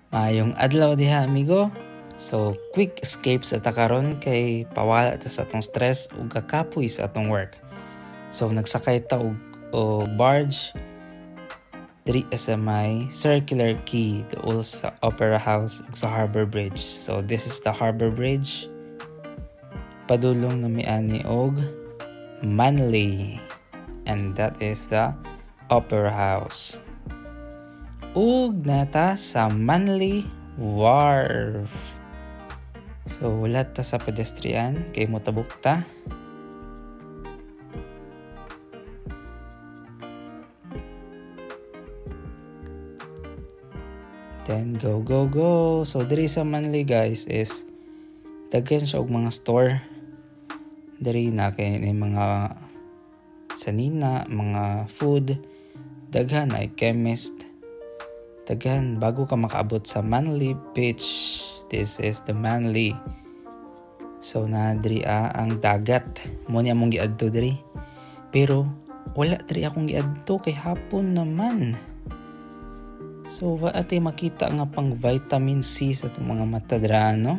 Maayong adlaw diha amigo. So quick escape sa takaron kay pawala ta sa atong stress ug kakapoy sa atong work. So nagsakay ta og barge diri sa may Circular Quay duol sa Opera House ug sa Harbor Bridge. So this is the Harbor Bridge. Padulong na miani og Manly, and that is the Opera House. Ug nata sa Manly Wharf. So wala ta sa pedestrian kay motabok ta. Then go go go. So diri sa Manly guys is daghan siya og mga store. Diri na kay ni mga sanina, mga food, daghan ay chemist. Daghan bago ka makaabot sa Manly Beach. This is the Manly. So na diri ang dagat. Mo ni among giadto diri. Pero wala diri akong giadto kay hapon naman. So wa ate makita nga pang vitamin C sa itong mga mata dira no.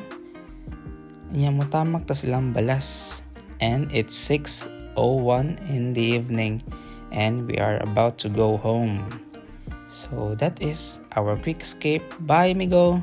Inya mo tamak ta silang balas. And it's 6:01 in the evening and we are about to go home. So that is our quick escape. Bye amigo!